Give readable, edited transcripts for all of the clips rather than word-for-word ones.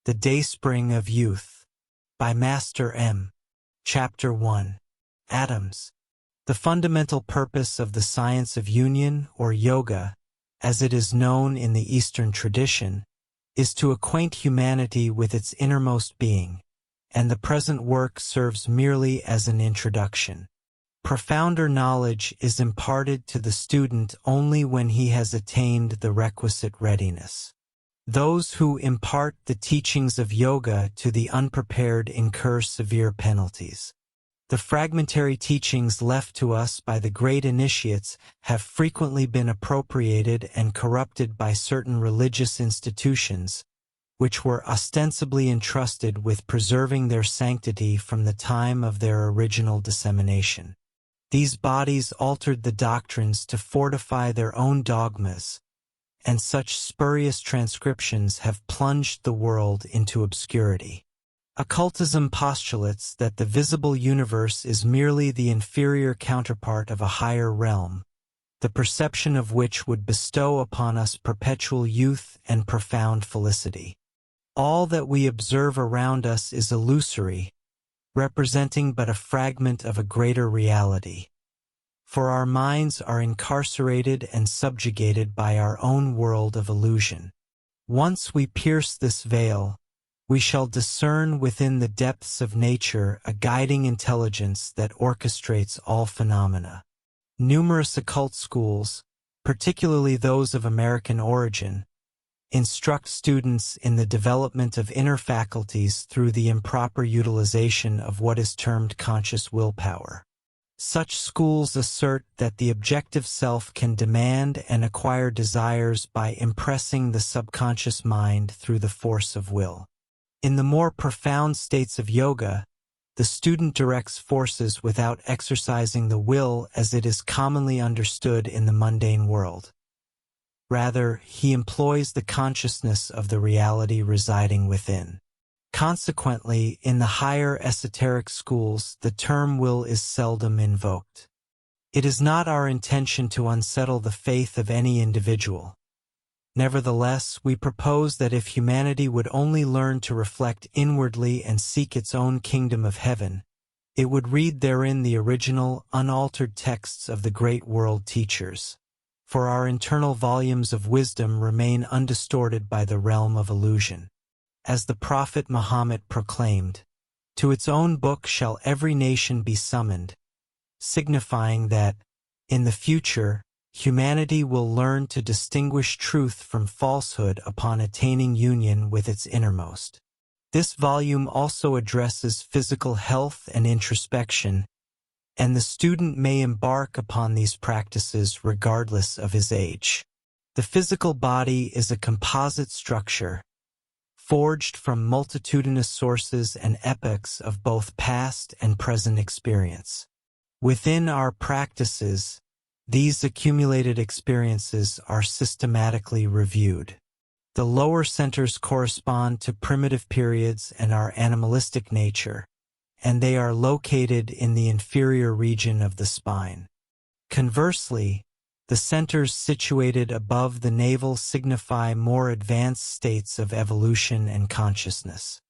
The Dayspring of Youth, by Master M. Chapter 1. Atoms. The fundamental purpose of the science of union, or yoga, as it is known in the Eastern tradition, is to acquaint humanity with its innermost being, and the present work serves merely as an introduction. Profounder knowledge is imparted to the student only when he has attained the requisite readiness. Those who impart the teachings of yoga to the unprepared incur severe penalties. The fragmentary teachings left to us by the great initiates have frequently been appropriated and corrupted by certain religious institutions, which were ostensibly entrusted with preserving their sanctity from the time of their original dissemination. These bodies altered the doctrines to fortify their own dogmas, and such spurious transcriptions have plunged the world into obscurity. Occultism postulates that the visible universe is merely the inferior counterpart of a higher realm, the perception of which would bestow upon us perpetual youth and profound felicity. All that we observe around us is illusory, representing but a fragment of a greater reality. For our minds are incarcerated and subjugated by our own world of illusion. Once we pierce this veil, we shall discern within the depths of nature a guiding intelligence that orchestrates all phenomena. Numerous occult schools, particularly those of American origin, instruct students in the development of inner faculties through the improper utilization of what is termed conscious willpower. Such schools assert that the objective self can demand and acquire desires by impressing the subconscious mind through the force of will. In the more profound states of yoga, the student directs forces without exercising the will as it is commonly understood in the mundane world. Rather, he employs the consciousness of the reality residing within. Consequently, in the higher esoteric schools, the term will is seldom invoked. It is not our intention to unsettle the faith of any individual. Nevertheless, we propose that if humanity would only learn to reflect inwardly and seek its own kingdom of heaven, it would read therein the original, unaltered texts of the great world teachers. For our internal volumes of wisdom remain undistorted by the realm of illusion. As the Prophet Muhammad proclaimed, "To its own book shall every nation be summoned," signifying that, in the future, humanity will learn to distinguish truth from falsehood upon attaining union with its innermost. This volume also addresses physical health and introspection, and the student may embark upon these practices regardless of his age. The physical body is a composite structure, forged from multitudinous sources and epochs of both past and present experience. Within our practices, these accumulated experiences are systematically reviewed. The lower centers correspond to primitive periods and our animalistic nature, and they are located in the inferior region of the spine. Conversely, the centers situated above the navel signify more advanced states of evolution and consciousness.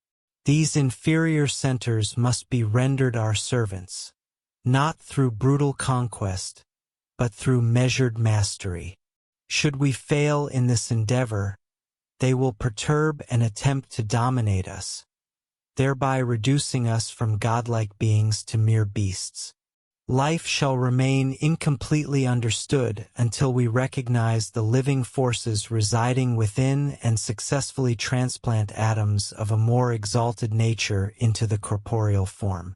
These inferior centers must be rendered our servants, not through brutal conquest, but through measured mastery. Should we fail in this endeavor, they will perturb and attempt to dominate us, thereby reducing us from godlike beings to mere beasts. Life shall remain incompletely understood until we recognize the living forces residing within and successfully transplant atoms of a more exalted nature into the corporeal form.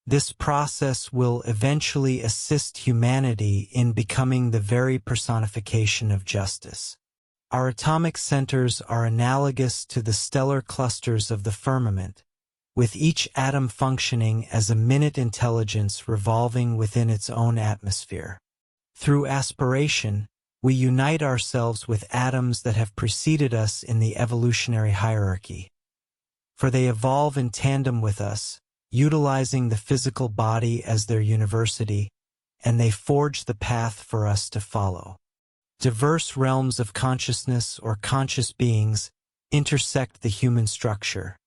This process will eventually assist humanity in becoming the very personification of justice. Our atomic centers are analogous to the stellar clusters of the firmament, with each atom functioning as a minute intelligence revolving within its own atmosphere. Through aspiration, we unite ourselves with atoms that have preceded us in the evolutionary hierarchy, for they evolve in tandem with us, utilizing the physical body as their university, and they forge the path for us to follow. Diverse realms of consciousness or conscious beings intersect the human structure.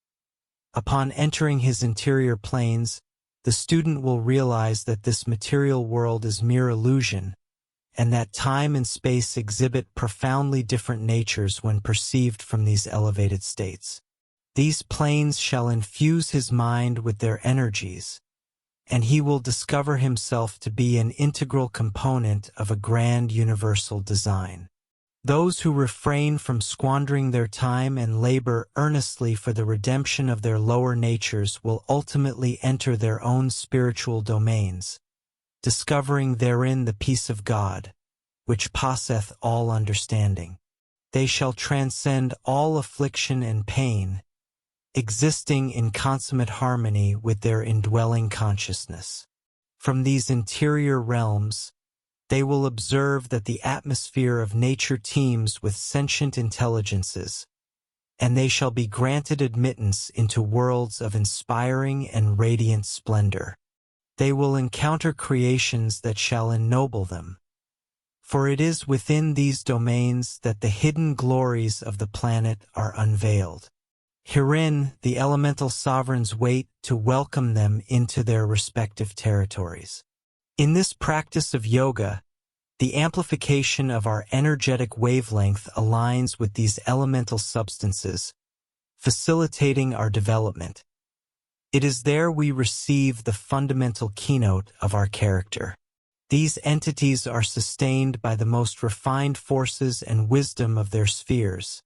Upon entering his interior planes, the student will realize that this material world is mere illusion, and that time and space exhibit profoundly different natures when perceived from these elevated states. These planes shall infuse his mind with their energies, and he will discover himself to be an integral component of a grand universal design. Those who refrain from squandering their time and labor earnestly for the redemption of their lower natures will ultimately enter their own spiritual domains, discovering therein the peace of God, which passeth all understanding. They shall transcend all affliction and pain, existing in consummate harmony with their indwelling consciousness. From these interior realms, they will observe that the atmosphere of nature teems with sentient intelligences, and they shall be granted admittance into worlds of inspiring and radiant splendor. They will encounter creations that shall ennoble them, for it is within these domains that the hidden glories of the planet are unveiled. Herein, the elemental sovereigns wait to welcome them into their respective territories. In this practice of yoga, the amplification of our energetic wavelength aligns with these elemental substances, facilitating our development. It is there we receive the fundamental keynote of our character. These entities are sustained by the most refined forces and wisdom of their spheres,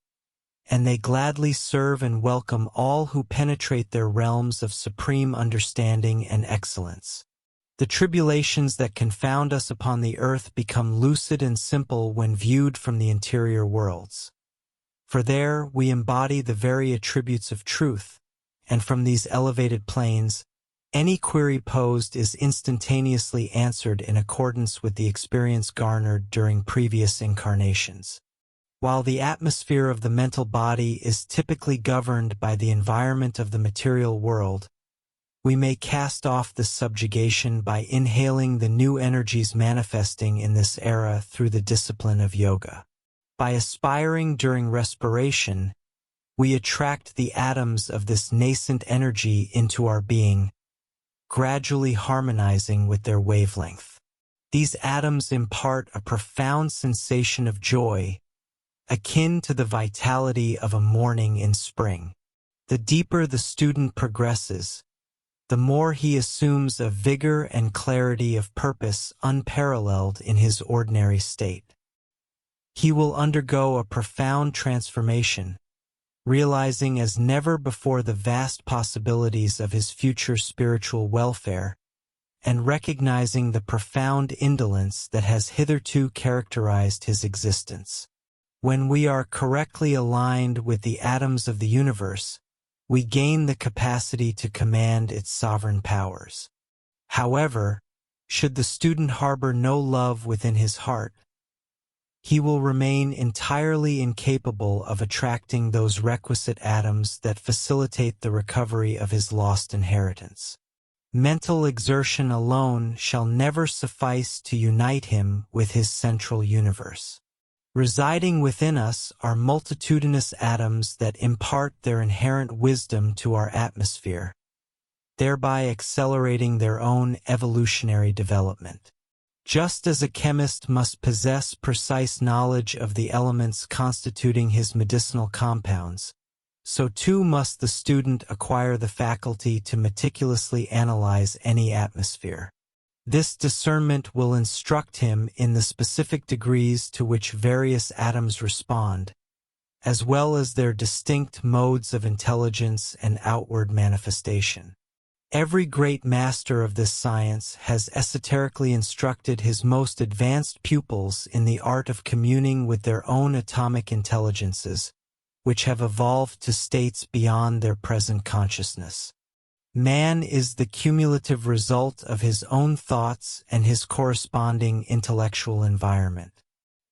and they gladly serve and welcome all who penetrate their realms of supreme understanding and excellence. The tribulations that confound us upon the earth become lucid and simple when viewed from the interior worlds. For there we embody the very attributes of truth, and from these elevated planes, any query posed is instantaneously answered in accordance with the experience garnered during previous incarnations. While the atmosphere of the mental body is typically governed by the environment of the material world, we may cast off this subjugation by inhaling the new energies manifesting in this era through the discipline of yoga. By aspiring during respiration, we attract the atoms of this nascent energy into our being, gradually harmonizing with their wavelength. These atoms impart a profound sensation of joy, akin to the vitality of a morning in spring. The deeper the student progresses, the more he assumes a vigor and clarity of purpose unparalleled in his ordinary state. He will undergo a profound transformation, realizing as never before the vast possibilities of his future spiritual welfare, and recognizing the profound indolence that has hitherto characterized his existence. When we are correctly aligned with the atoms of the universe, we gain the capacity to command its sovereign powers. However, should the student harbor no love within his heart, he will remain entirely incapable of attracting those requisite atoms that facilitate the recovery of his lost inheritance. Mental exertion alone shall never suffice to unite him with his central universe. Residing within us are multitudinous atoms that impart their inherent wisdom to our atmosphere, thereby accelerating their own evolutionary development. Just as a chemist must possess precise knowledge of the elements constituting his medicinal compounds, so too must the student acquire the faculty to meticulously analyze any atmosphere. This discernment will instruct him in the specific degrees to which various atoms respond, as well as their distinct modes of intelligence and outward manifestation. Every great master of this science has esoterically instructed his most advanced pupils in the art of communing with their own atomic intelligences, which have evolved to states beyond their present consciousness. Man is the cumulative result of his own thoughts and his corresponding intellectual environment.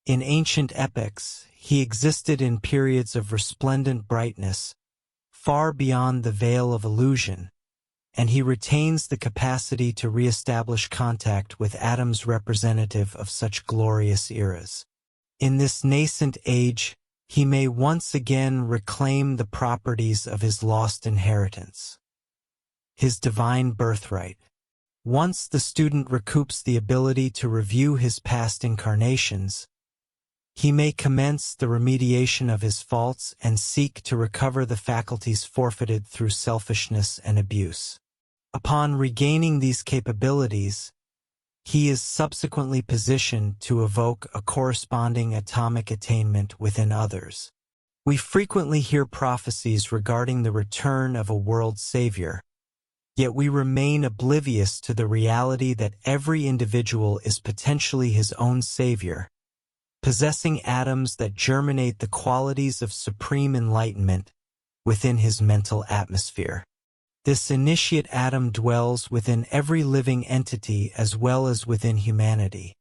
In ancient epochs, he existed in periods of resplendent brightness, far beyond the veil of illusion, and he retains the capacity to re-establish contact with atoms representative of such glorious eras. In this nascent age, he may once again reclaim the properties of his lost inheritance, his divine birthright. Once the student recoups the ability to review his past incarnations, he may commence the remediation of his faults and seek to recover the faculties forfeited through selfishness and abuse. Upon regaining these capabilities, he is subsequently positioned to evoke a corresponding atomic attainment within others. We frequently hear prophecies regarding the return of a world savior, yet we remain oblivious to the reality that every individual is potentially his own savior, possessing atoms that germinate the qualities of supreme enlightenment within his mental atmosphere. This initiate atom dwells within every living entity as well as within humanity.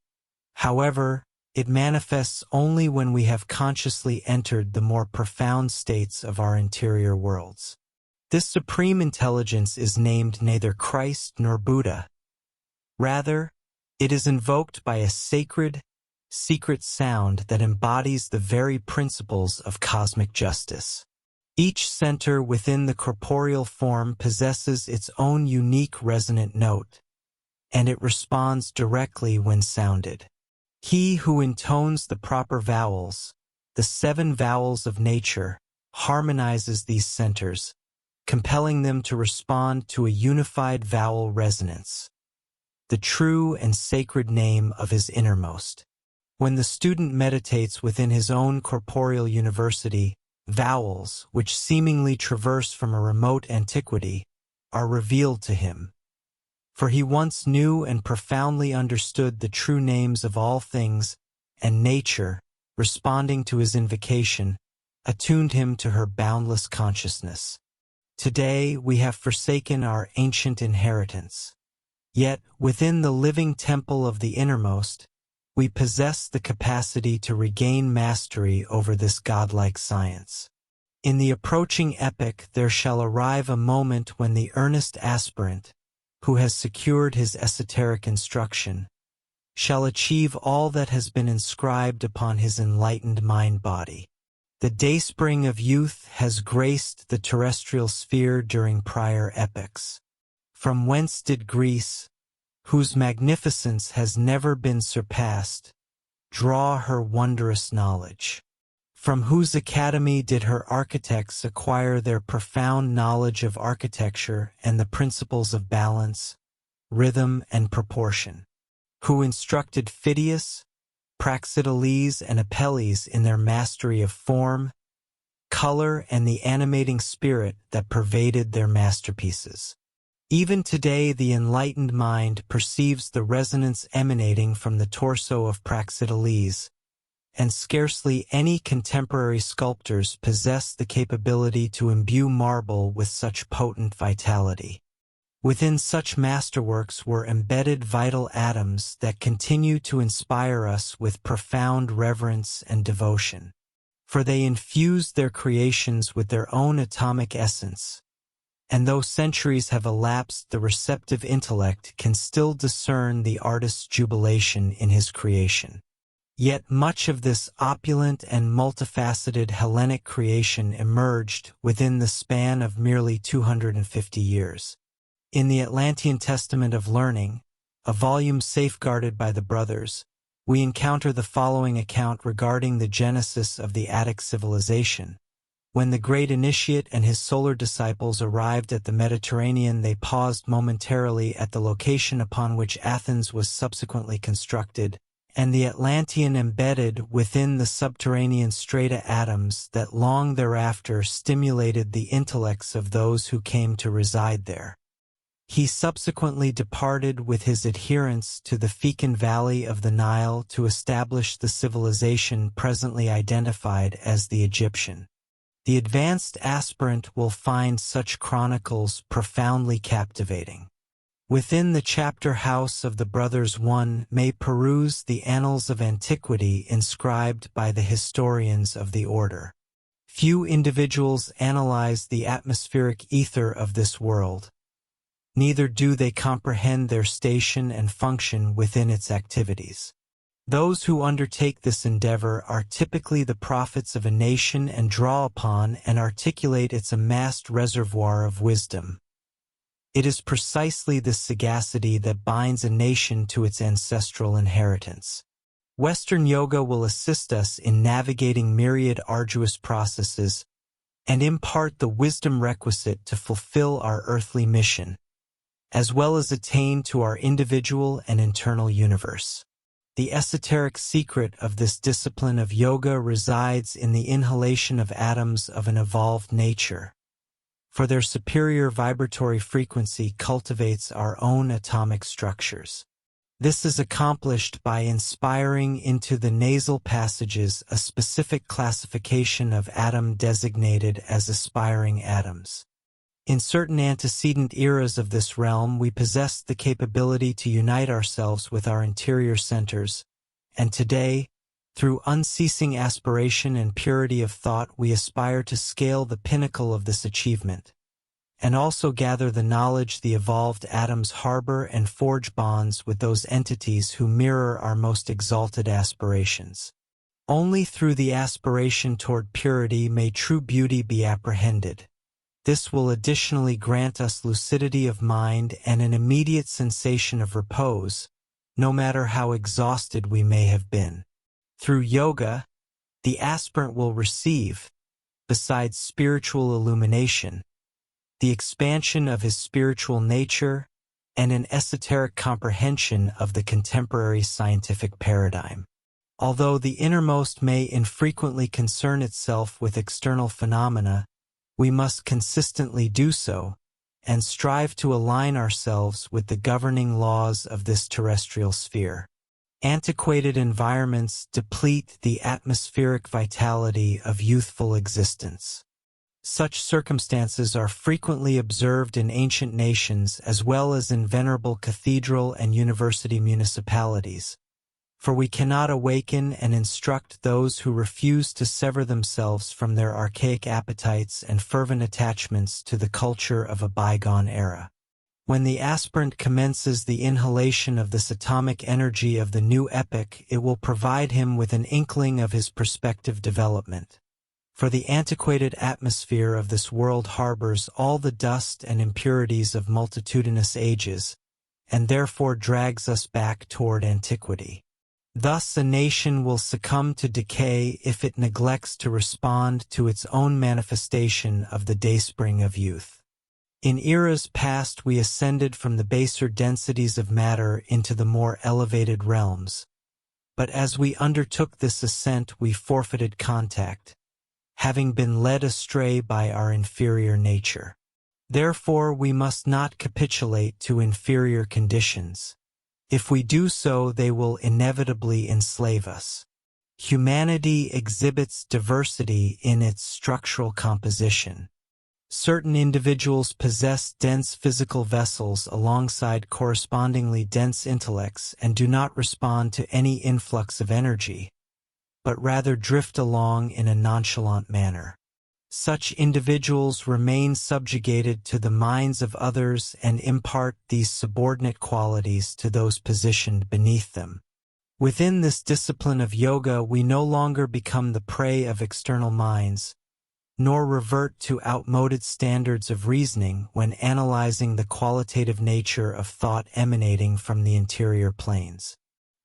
However, it manifests only when we have consciously entered the more profound states of our interior worlds. This supreme intelligence is named neither Christ nor Buddha. Rather, it is invoked by a sacred, secret sound that embodies the very principles of cosmic justice. Each center within the corporeal form possesses its own unique resonant note, and it responds directly when sounded. He who intones the proper vowels, the 7 vowels of nature, harmonizes these centers, compelling them to respond to a unified vowel resonance, the true and sacred name of his innermost. When the student meditates within his own corporeal university, vowels, which seemingly traverse from a remote antiquity, are revealed to him. For he once knew and profoundly understood the true names of all things, and nature, responding to his invocation, attuned him to her boundless consciousness. Today we have forsaken our ancient inheritance. Yet, within the living temple of the innermost, we possess the capacity to regain mastery over this godlike science. In the approaching epoch there shall arrive a moment when the earnest aspirant, who has secured his esoteric instruction, shall achieve all that has been inscribed upon his enlightened mind-body. The dayspring of youth has graced the terrestrial sphere during prior epochs. From whence did Greece, whose magnificence has never been surpassed, draw her wondrous knowledge? From whose academy did her architects acquire their profound knowledge of architecture and the principles of balance, rhythm, and proportion? Who instructed Phidias, Praxiteles, and Apelles in their mastery of form, color, and the animating spirit that pervaded their masterpieces? Even today the enlightened mind perceives the resonance emanating from the torso of Praxiteles, and scarcely any contemporary sculptors possess the capability to imbue marble with such potent vitality. Within such masterworks were embedded vital atoms that continue to inspire us with profound reverence and devotion. For they infused their creations with their own atomic essence, and though centuries have elapsed, the receptive intellect can still discern the artist's jubilation in his creation. Yet much of this opulent and multifaceted Hellenic creation emerged within the span of merely 250 years. In the Atlantean Testament of Learning, a volume safeguarded by the brothers, we encounter the following account regarding the genesis of the Attic civilization. When the great initiate and his solar disciples arrived at the Mediterranean, they paused momentarily at the location upon which Athens was subsequently constructed, and the Atlantean embedded within the subterranean strata atoms that long thereafter stimulated the intellects of those who came to reside there. He subsequently departed with his adherents to the Fecan Valley of the Nile to establish the civilization presently identified as the Egyptian. The advanced aspirant will find such chronicles profoundly captivating. Within the chapter house of the brothers one may peruse the annals of antiquity inscribed by the historians of the order. Few individuals analyze the atmospheric ether of this world, neither do they comprehend their station and function within its activities. Those who undertake this endeavor are typically the prophets of a nation and draw upon and articulate its amassed reservoir of wisdom. It is precisely this sagacity that binds a nation to its ancestral inheritance. Western yoga will assist us in navigating myriad arduous processes and impart the wisdom requisite to fulfill our earthly mission, as well as attain to our individual and internal universe. The esoteric secret of this discipline of yoga resides in the inhalation of atoms of an evolved nature, for their superior vibratory frequency cultivates our own atomic structures. This is accomplished by inspiring into the nasal passages a specific classification of atom designated as aspiring atoms. In certain antecedent eras of this realm, we possessed the capability to unite ourselves with our interior centers, and today, through unceasing aspiration and purity of thought, we aspire to scale the pinnacle of this achievement, and also gather the knowledge the evolved atoms harbor and forge bonds with those entities who mirror our most exalted aspirations. Only through the aspiration toward purity may true beauty be apprehended. This will additionally grant us lucidity of mind and an immediate sensation of repose, no matter how exhausted we may have been. Through yoga, the aspirant will receive, besides spiritual illumination, the expansion of his spiritual nature and an esoteric comprehension of the contemporary scientific paradigm. Although the innermost may infrequently concern itself with external phenomena, we must consistently do so and strive to align ourselves with the governing laws of this terrestrial sphere. Antiquated environments deplete the atmospheric vitality of youthful existence. Such circumstances are frequently observed in ancient nations as well as in venerable cathedral and university municipalities, for we cannot awaken and instruct those who refuse to sever themselves from their archaic appetites and fervent attachments to the culture of a bygone era. When the aspirant commences the inhalation of this atomic energy of the new epoch, it will provide him with an inkling of his prospective development. For the antiquated atmosphere of this world harbors all the dust and impurities of multitudinous ages, and therefore drags us back toward antiquity. Thus a nation will succumb to decay if it neglects to respond to its own manifestation of the dayspring of youth. In eras past we ascended from the baser densities of matter into the more elevated realms, but as we undertook this ascent we forfeited contact, having been led astray by our inferior nature. Therefore we must not capitulate to inferior conditions. If we do so, they will inevitably enslave us. Humanity exhibits diversity in its structural composition. Certain individuals possess dense physical vessels alongside correspondingly dense intellects and do not respond to any influx of energy, but rather drift along in a nonchalant manner. Such individuals remain subjugated to the minds of others and impart these subordinate qualities to those positioned beneath them. Within this discipline of yoga, we no longer become the prey of external minds, nor revert to outmoded standards of reasoning when analyzing the qualitative nature of thought emanating from the interior planes.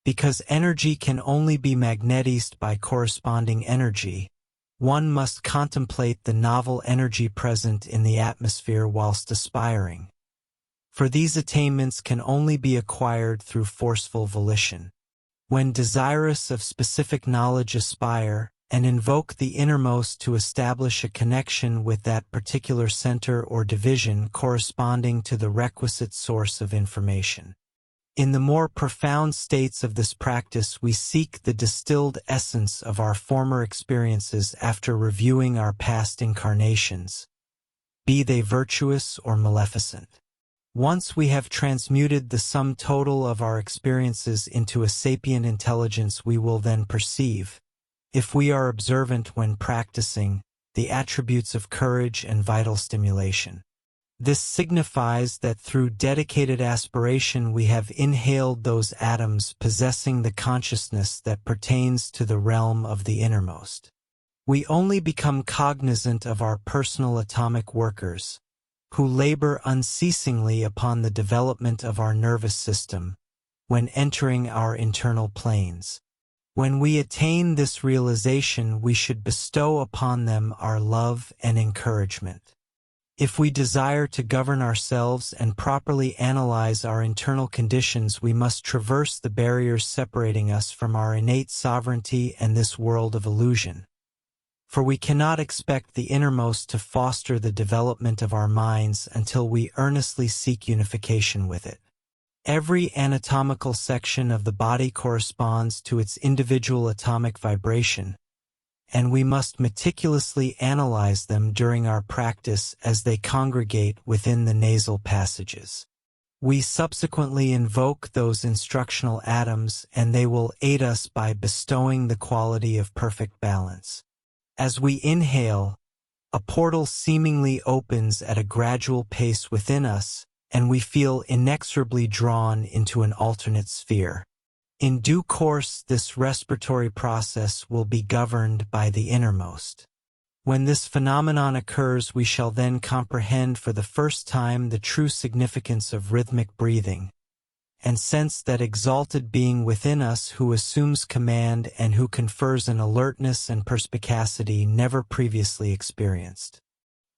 Because energy can only be magnetized by corresponding energy, one must contemplate the novel energy present in the atmosphere whilst aspiring. For these attainments can only be acquired through forceful volition. When desirous of specific knowledge, aspire and invoke the innermost to establish a connection with that particular center or division corresponding to the requisite source of information. In the more profound states of this practice, we seek the distilled essence of our former experiences after reviewing our past incarnations, be they virtuous or maleficent. Once we have transmuted the sum total of our experiences into a sapient intelligence, we will then perceive, if we are observant when practicing, the attributes of courage and vital stimulation. This signifies that through dedicated aspiration we have inhaled those atoms possessing the consciousness that pertains to the realm of the innermost. We only become cognizant of our personal atomic workers, who labor unceasingly upon the development of our nervous system, when entering our internal planes. When we attain this realization, we should bestow upon them our love and encouragement. If we desire to govern ourselves and properly analyze our internal conditions, we must traverse the barriers separating us from our innate sovereignty and this world of illusion. For we cannot expect the innermost to foster the development of our minds until we earnestly seek unification with it. Every anatomical section of the body corresponds to its individual atomic vibration, and we must meticulously analyze them during our practice as they congregate within the nasal passages. We subsequently invoke those instructional atoms, and they will aid us by bestowing the quality of perfect balance. As we inhale, a portal seemingly opens at a gradual pace within us, and we feel inexorably drawn into an alternate sphere. In due course, this respiratory process will be governed by the innermost. When this phenomenon occurs, we shall then comprehend for the first time the true significance of rhythmic breathing, and sense that exalted being within us who assumes command and who confers an alertness and perspicacity never previously experienced.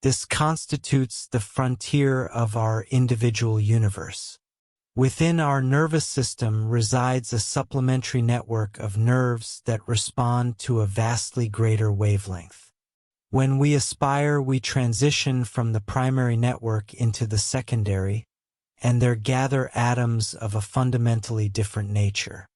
This constitutes the frontier of our individual universe. Within our nervous system resides a supplementary network of nerves that respond to a vastly greater wavelength. When we aspire, we transition from the primary network into the secondary, and there gather atoms of a fundamentally different nature.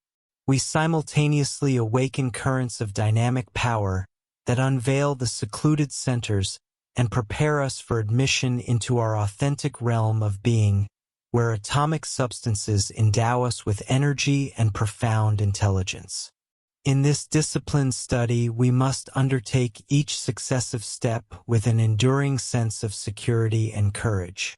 We simultaneously awaken currents of dynamic power that unveil the secluded centers and prepare us for admission into our authentic realm of being, where atomic substances endow us with energy and profound intelligence. In this disciplined study, we must undertake each successive step with an enduring sense of security and courage.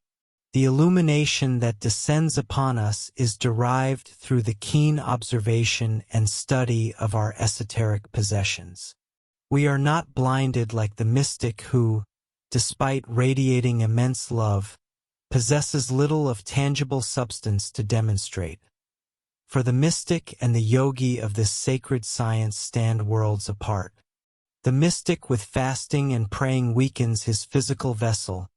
The illumination that descends upon us is derived through the keen observation and study of our esoteric possessions. We are not blinded like the mystic who, despite radiating immense love, possesses little of tangible substance to demonstrate. For the mystic and the yogi of this sacred science stand worlds apart. The mystic with fasting and praying weakens his physical vessel,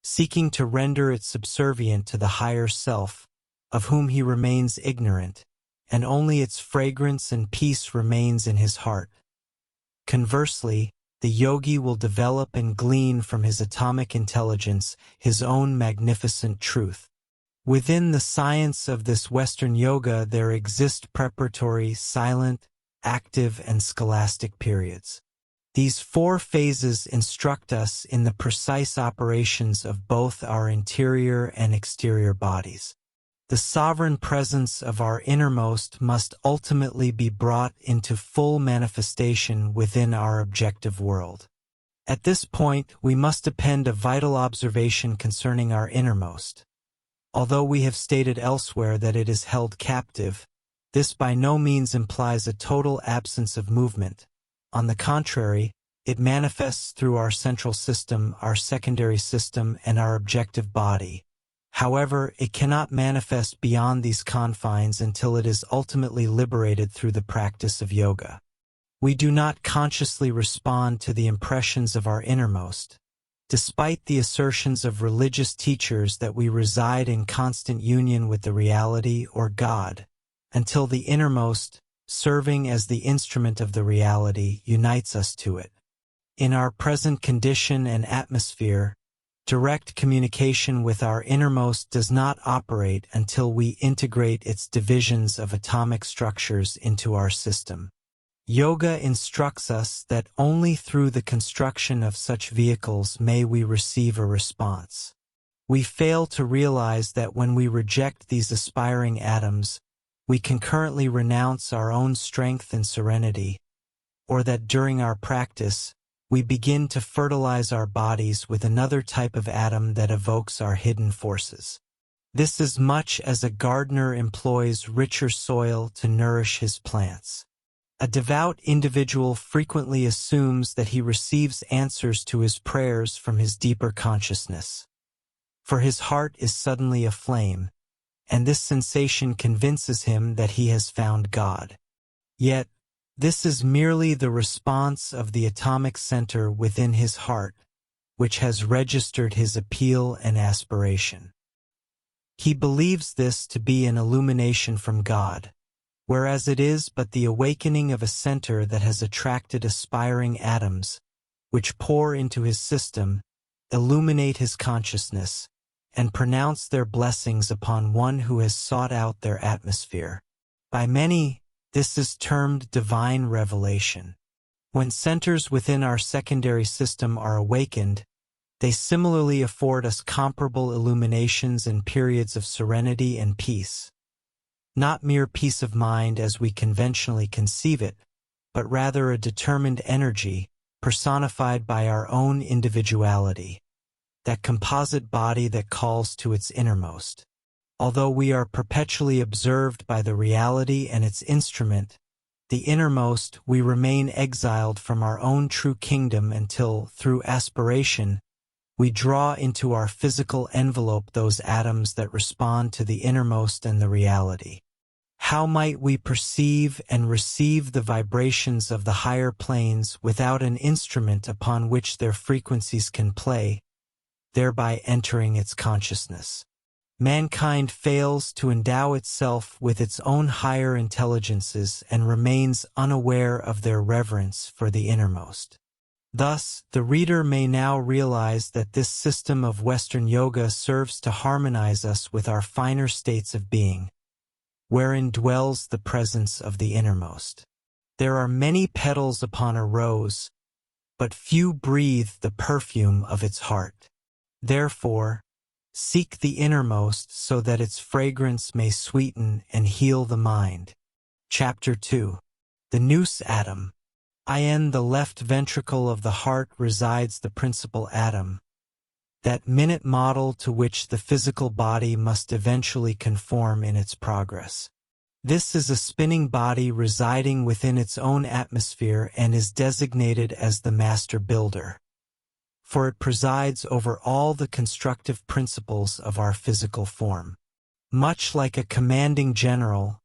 seeking to render it subservient to the higher self, of whom he remains ignorant, and only its fragrance and peace remains in his heart. Conversely, the yogi will develop and glean from his atomic intelligence his own magnificent truth. Within the science of this Western yoga there exist preparatory, silent, active, and scholastic periods. These 4 phases instruct us in the precise operations of both our interior and exterior bodies. The sovereign presence of our innermost must ultimately be brought into full manifestation within our objective world. At this point, we must append a vital observation concerning our innermost. Although we have stated elsewhere that it is held captive, this by no means implies a total absence of movement. On the contrary, it manifests through our central system, our secondary system, and our objective body. However, it cannot manifest beyond these confines until it is ultimately liberated through the practice of yoga. We do not consciously respond to the impressions of our innermost, despite the assertions of religious teachers that we reside in constant union with the reality or God, until the innermost, serving as the instrument of the reality, unites us to it. In our present condition and atmosphere, direct communication with our innermost does not operate until we integrate its divisions of atomic structures into our system. Yoga instructs us that only through the construction of such vehicles may we receive a response. We fail to realize that when we reject these aspiring atoms, we concurrently renounce our own strength and serenity, or that during our practice, we begin to fertilize our bodies with another type of atom that evokes our hidden forces. This is much as a gardener employs richer soil to nourish his plants. A devout individual frequently assumes that he receives answers to his prayers from his deeper consciousness. For his heart is suddenly aflame, and this sensation convinces him that he has found God. Yet, this is merely the response of the atomic center within his heart, which has registered his appeal and aspiration. He believes this to be an illumination from God, whereas it is but the awakening of a center that has attracted aspiring atoms, which pour into his system, illuminate his consciousness, and pronounce their blessings upon one who has sought out their atmosphere. By many, this is termed divine revelation. When centers within our secondary system are awakened, they similarly afford us comparable illuminations and periods of serenity and peace. Not mere peace of mind as we conventionally conceive it, but rather a determined energy personified by our own individuality, that composite body that calls to its innermost. Although we are perpetually observed by the reality and its instrument, the innermost, we remain exiled from our own true kingdom until, through aspiration, we draw into our physical envelope those atoms that respond to the innermost and the reality. How might we perceive and receive the vibrations of the higher planes without an instrument upon which their frequencies can play, thereby entering its consciousness? Mankind fails to endow itself with its own higher intelligences and remains unaware of their reverence for the innermost. Thus, the reader may now realize that this system of Western yoga serves to harmonize us with our finer states of being, wherein dwells the presence of the innermost. There are many petals upon a rose, but few breathe the perfume of its heart. Therefore, seek the innermost so that its fragrance may sweeten and heal the mind. Chapter 2. The Nous Atom. In the left ventricle of the heart resides the principal atom, that minute model to which the physical body must eventually conform in its progress. This is a spinning body residing within its own atmosphere and is designated as the master builder, for it presides over all the constructive principles of our physical form. Much like a commanding general,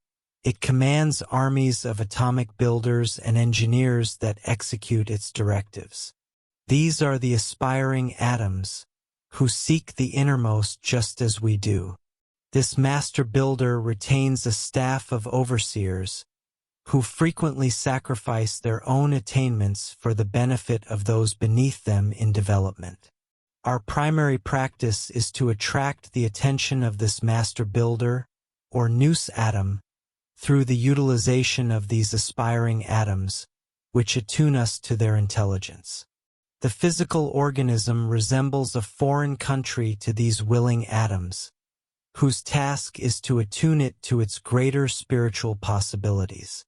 it commands armies of atomic builders and engineers that execute its directives. These are the aspiring atoms, who seek the innermost just as we do. This master builder retains a staff of overseers, who frequently sacrifice their own attainments for the benefit of those beneath them in development. Our primary practice is to attract the attention of this master builder, or Nous atom, through the utilization of these aspiring atoms, which attune us to their intelligence. The physical organism resembles a foreign country to these willing atoms, whose task is to attune it to its greater spiritual possibilities.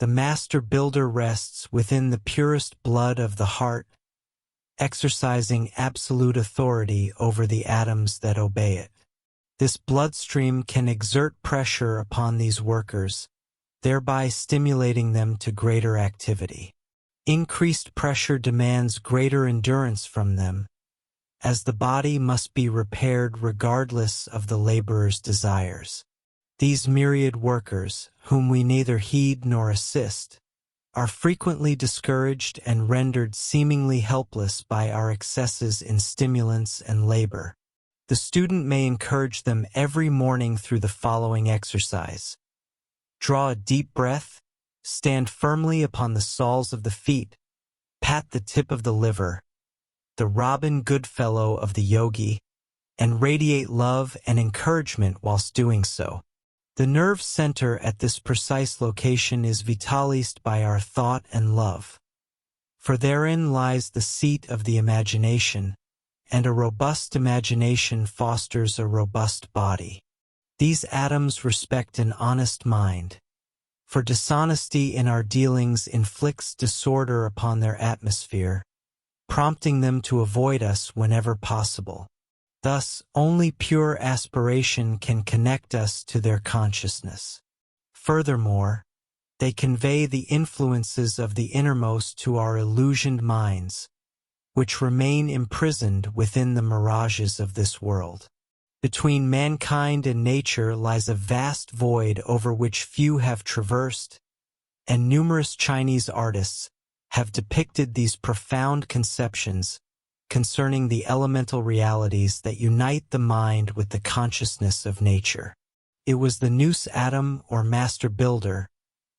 The master builder rests within the purest blood of the heart, exercising absolute authority over the atoms that obey it. This bloodstream can exert pressure upon these workers, thereby stimulating them to greater activity. Increased pressure demands greater endurance from them, as the body must be repaired regardless of the laborer's desires. These myriad workers, whom we neither heed nor assist, are frequently discouraged and rendered seemingly helpless by our excesses in stimulants and labor. The student may encourage them every morning through the following exercise. Draw a deep breath, stand firmly upon the soles of the feet, pat the tip of the liver, the Robin Goodfellow of the yogi, and radiate love and encouragement whilst doing so. The nerve center at this precise location is vitalized by our thought and love, for therein lies the seat of the imagination, and a robust imagination fosters a robust body. These atoms respect an honest mind, for dishonesty in our dealings inflicts disorder upon their atmosphere, prompting them to avoid us whenever possible. Thus, only pure aspiration can connect us to their consciousness. Furthermore, they convey the influences of the innermost to our illusioned minds, which remain imprisoned within the mirages of this world. Between mankind and nature lies a vast void over which few have traversed, and numerous Chinese artists have depicted these profound conceptions concerning the elemental realities that unite the mind with the consciousness of nature. It was the nous Adam, or Master Builder,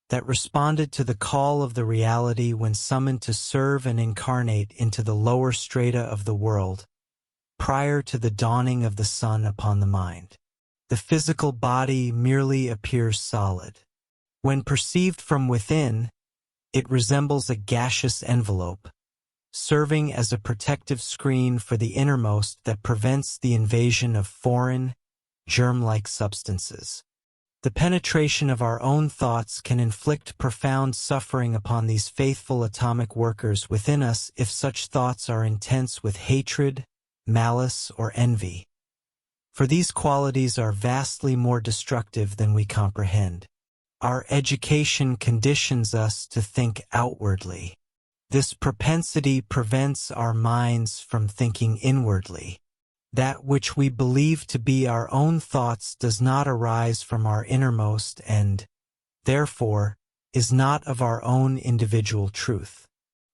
that responded to the call of the reality when summoned to serve and incarnate into the lower strata of the world, prior to the dawning of the sun upon the mind. The physical body merely appears solid. When perceived from within, it resembles a gaseous envelope, serving as a protective screen for the innermost that prevents the invasion of foreign, germ-like substances. The penetration of our own thoughts can inflict profound suffering upon these faithful atomic workers within us if such thoughts are intense with hatred, malice, or envy. For these qualities are vastly more destructive than we comprehend. Our education conditions us to think outwardly. This propensity prevents our minds from thinking inwardly. That which we believe to be our own thoughts does not arise from our innermost and, therefore, is not of our own individual truth.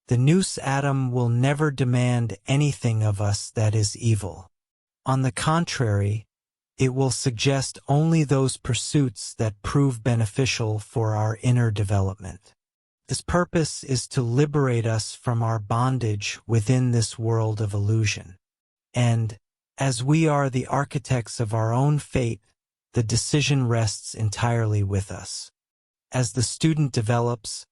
The nous Adam will never demand anything of us that is evil. On the contrary, it will suggest only those pursuits that prove beneficial for our inner development. Its purpose is to liberate us from our bondage within this world of illusion. And, as we are the architects of our own fate, the decision rests entirely with us. As the student develops,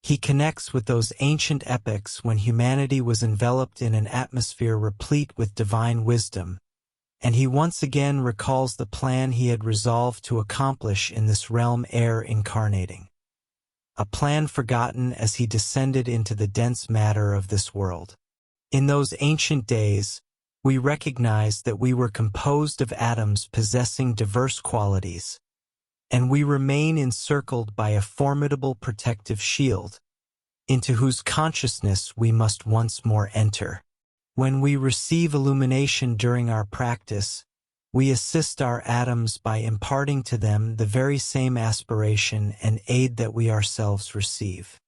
he connects with those ancient epochs when humanity was enveloped in an atmosphere replete with divine wisdom, and he once again recalls the plan he had resolved to accomplish in this realm ere incarnating. A plan forgotten as he descended into the dense matter of this world. In those ancient days, we recognized that we were composed of atoms possessing diverse qualities, and we remain encircled by a formidable protective shield, into whose consciousness we must once more enter. When we receive illumination during our practice, we assist our atoms by imparting to them the very same aspiration and aid that we ourselves receive.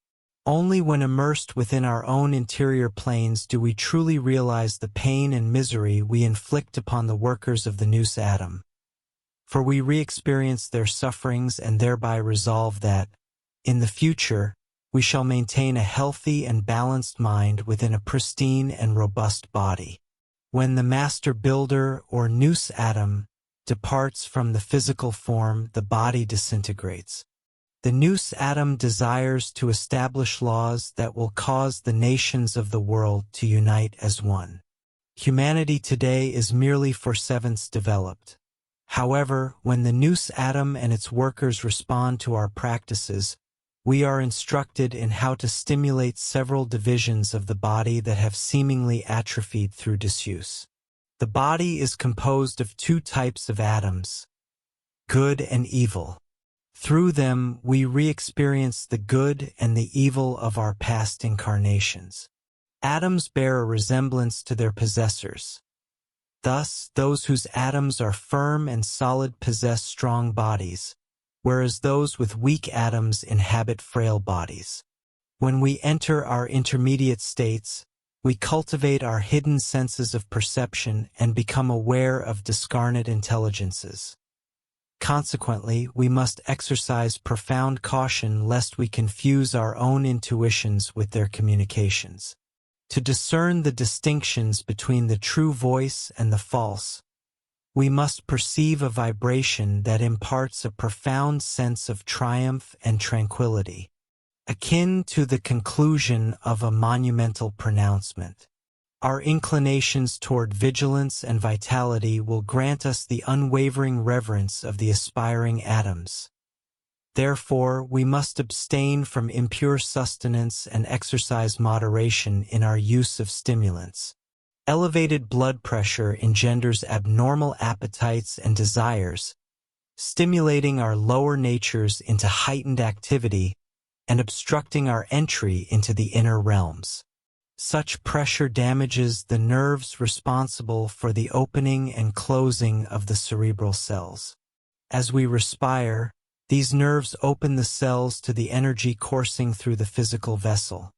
Only when immersed within our own interior planes do we truly realize the pain and misery we inflict upon the workers of the nous Adam. For we re-experience their sufferings and thereby resolve that, in the future, we shall maintain a healthy and balanced mind within a pristine and robust body. When the Master Builder, or nous Adam, departs from the physical form, the body disintegrates. The nous Adam desires to establish laws that will cause the nations of the world to unite as one. Humanity today is merely for sevenths developed. However, when the nous Adam and its workers respond to our practices, we are instructed in how to stimulate several divisions of the body that have seemingly atrophied through disuse. The body is composed of two types of atoms, good and evil. Through them, we re-experience the good and the evil of our past incarnations. Atoms bear a resemblance to their possessors. Thus, those whose atoms are firm and solid possess strong bodies, whereas those with weak atoms inhabit frail bodies. When we enter our intermediate states, we cultivate our hidden senses of perception and become aware of discarnate intelligences. Consequently, we must exercise profound caution lest we confuse our own intuitions with their communications. To discern the distinctions between the true voice and the false, we must perceive a vibration that imparts a profound sense of triumph and tranquility, akin to the conclusion of a monumental pronouncement. Our inclinations toward vigilance and vitality will grant us the unwavering reverence of the aspiring atoms. Therefore, we must abstain from impure sustenance and exercise moderation in our use of stimulants. Elevated blood pressure engenders abnormal appetites and desires, stimulating our lower natures into heightened activity and obstructing our entry into the inner realms. Such pressure damages the nerves responsible for the opening and closing of the cerebral cells. As we respire, these nerves open the cells to the energy coursing through the physical vessel.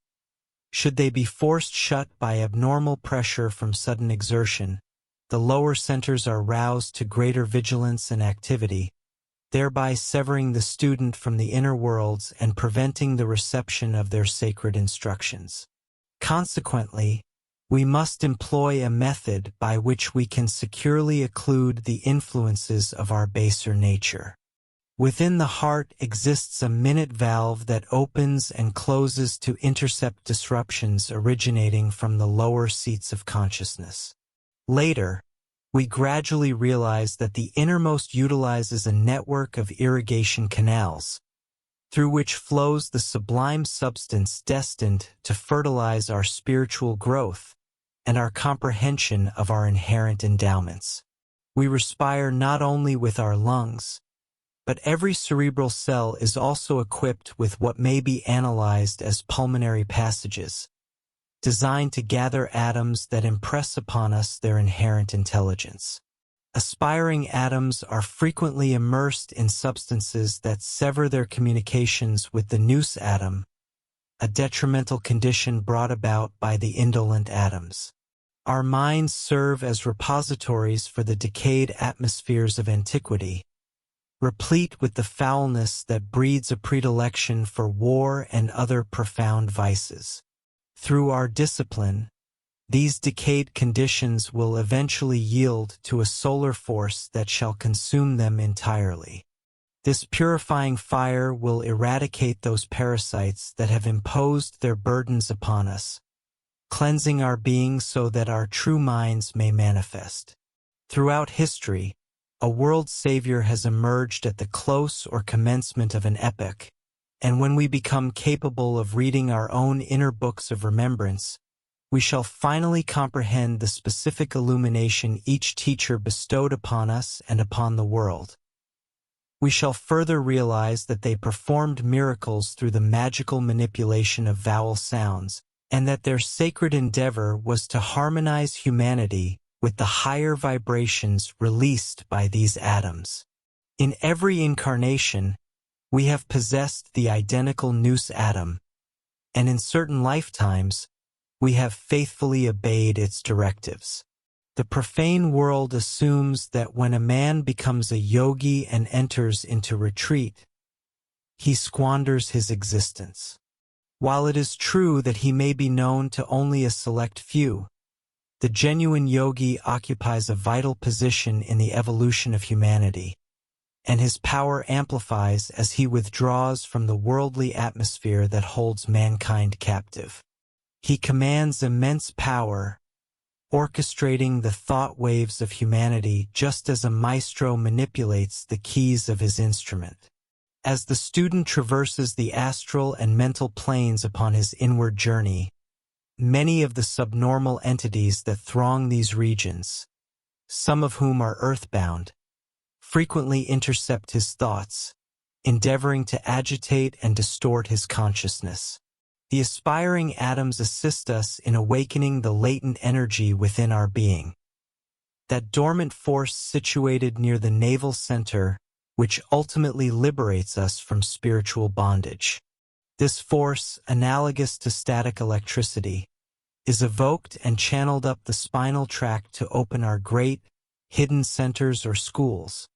Should they be forced shut by abnormal pressure from sudden exertion, the lower centers are roused to greater vigilance and activity, thereby severing the student from the inner worlds and preventing the reception of their sacred instructions. Consequently, we must employ a method by which we can securely occlude the influences of our baser nature. Within the heart exists a minute valve that opens and closes to intercept disruptions originating from the lower seats of consciousness. Later, we gradually realize that the innermost utilizes a network of irrigation canals, through which flows the sublime substance destined to fertilize our spiritual growth and our comprehension of our inherent endowments. We respire not only with our lungs, but every cerebral cell is also equipped with what may be analyzed as pulmonary passages, designed to gather atoms that impress upon us their inherent intelligence. Aspiring atoms are frequently immersed in substances that sever their communications with the nous atom, a detrimental condition brought about by the indolent atoms. Our minds serve as repositories for the decayed atmospheres of antiquity, replete with the foulness that breeds a predilection for war and other profound vices. Through our discipline, these decayed conditions will eventually yield to a solar force that shall consume them entirely. This purifying fire will eradicate those parasites that have imposed their burdens upon us, cleansing our being so that our true minds may manifest. Throughout history, a world savior has emerged at the close or commencement of an epoch, and when we become capable of reading our own inner books of remembrance, we shall finally comprehend the specific illumination each teacher bestowed upon us and upon the world. We shall further realize that they performed miracles through the magical manipulation of vowel sounds, and that their sacred endeavor was to harmonize humanity with the higher vibrations released by these atoms. In every incarnation, we have possessed the identical nous atom, and in certain lifetimes, we have faithfully obeyed its directives. The profane world assumes that when a man becomes a yogi and enters into retreat, he squanders his existence. While it is true that he may be known to only a select few, the genuine yogi occupies a vital position in the evolution of humanity, and his power amplifies as he withdraws from the worldly atmosphere that holds mankind captive. He commands immense power, orchestrating the thought waves of humanity just as a maestro manipulates the keys of his instrument. As the student traverses the astral and mental planes upon his inward journey, many of the subnormal entities that throng these regions, some of whom are earthbound, frequently intercept his thoughts, endeavoring to agitate and distort his consciousness. The aspiring atoms assist us in awakening the latent energy within our being, that dormant force situated near the navel center, which ultimately liberates us from spiritual bondage. This force, analogous to static electricity, is evoked and channeled up the spinal tract to open our great, hidden centers or schools.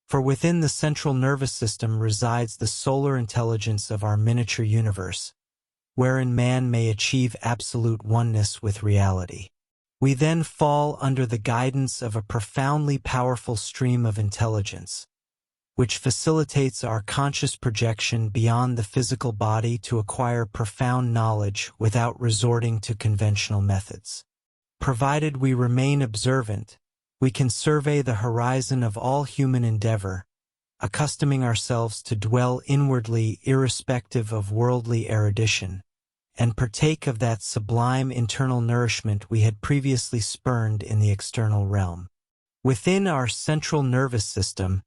For within the central nervous system resides the solar intelligence of our miniature universe, wherein man may achieve absolute oneness with reality. We then fall under the guidance of a profoundly powerful stream of intelligence, which facilitates our conscious projection beyond the physical body to acquire profound knowledge without resorting to conventional methods. Provided we remain observant, we can survey the horizon of all human endeavor accustoming ourselves to dwell inwardly irrespective of worldly erudition, and partake of that sublime internal nourishment we had previously spurned in the external realm. Within our central nervous system,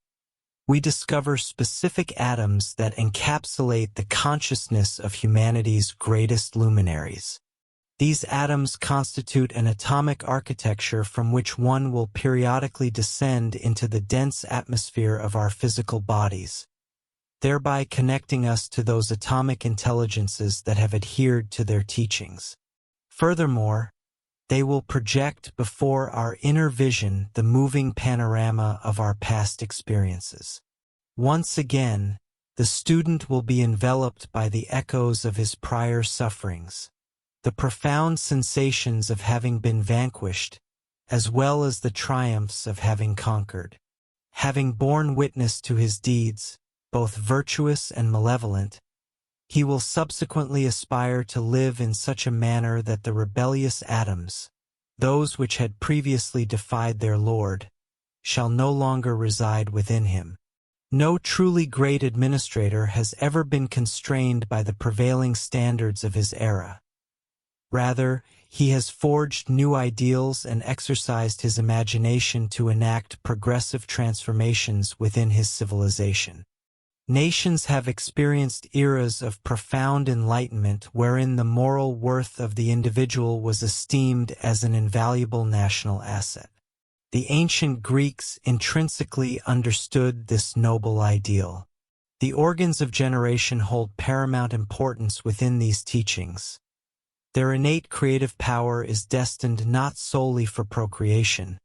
we discover specific atoms that encapsulate the consciousness of humanity's greatest luminaries. These atoms constitute an atomic architecture from which one will periodically descend into the dense atmosphere of our physical bodies, thereby connecting us to those atomic intelligences that have adhered to their teachings. Furthermore, they will project before our inner vision the moving panorama of our past experiences. Once again, the student will be enveloped by the echoes of his prior sufferings, the profound sensations of having been vanquished, as well as the triumphs of having conquered. Having borne witness to his deeds, both virtuous and malevolent, he will subsequently aspire to live in such a manner that the rebellious atoms, those which had previously defied their Lord, shall no longer reside within him. No truly great administrator has ever been constrained by the prevailing standards of his era. Rather, he has forged new ideals and exercised his imagination to enact progressive transformations within his civilization. Nations have experienced eras of profound enlightenment wherein the moral worth of the individual was esteemed as an invaluable national asset. The ancient Greeks intrinsically understood this noble ideal. The organs of generation hold paramount importance within these teachings. Their innate creative power is destined not solely for procreation,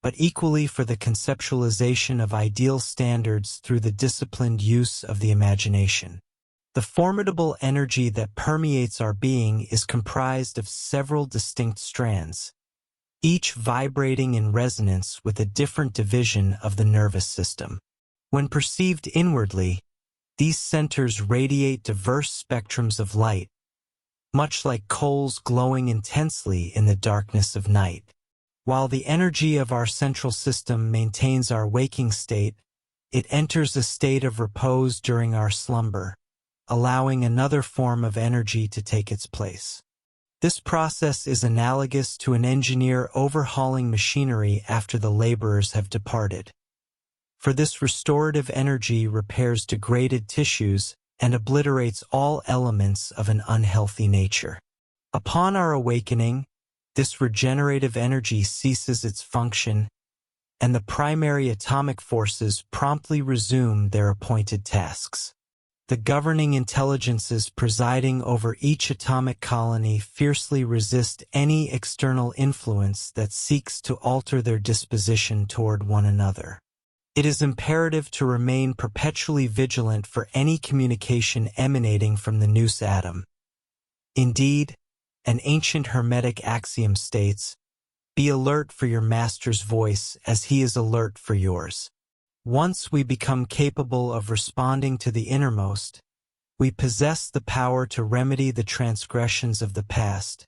but equally for the conceptualization of ideal standards through the disciplined use of the imagination. The formidable energy that permeates our being is comprised of several distinct strands, each vibrating in resonance with a different division of the nervous system. When perceived inwardly, these centers radiate diverse spectrums of light, much like coals glowing intensely in the darkness of night. While the energy of our central system maintains our waking state, it enters a state of repose during our slumber, allowing another form of energy to take its place. This process is analogous to an engineer overhauling machinery after the laborers have departed. For this restorative energy repairs degraded tissues and obliterates all elements of an unhealthy nature. Upon our awakening, this regenerative energy ceases its function, and the primary atomic forces promptly resume their appointed tasks. The governing intelligences presiding over each atomic colony fiercely resist any external influence that seeks to alter their disposition toward one another. It is imperative to remain perpetually vigilant for any communication emanating from the nous atom. Indeed, an ancient Hermetic axiom states, "Be alert for your master's voice as he is alert for yours." Once we become capable of responding to the innermost, we possess the power to remedy the transgressions of the past,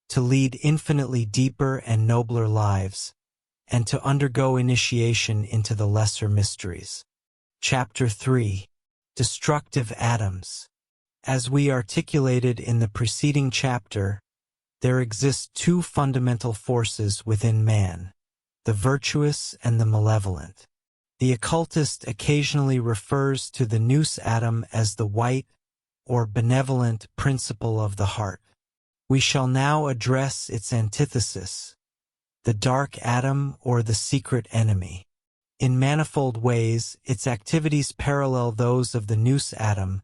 to lead infinitely deeper and nobler lives, and to undergo initiation into the lesser mysteries. Chapter 3. Destructive Atoms. As we articulated in the preceding chapter, there exist two fundamental forces within man, the virtuous and the malevolent. The occultist occasionally refers to the nous atom as the white or benevolent principle of the heart. We shall now address its antithesis, the dark atom or the secret enemy. In manifold ways, its activities parallel those of the nous atom,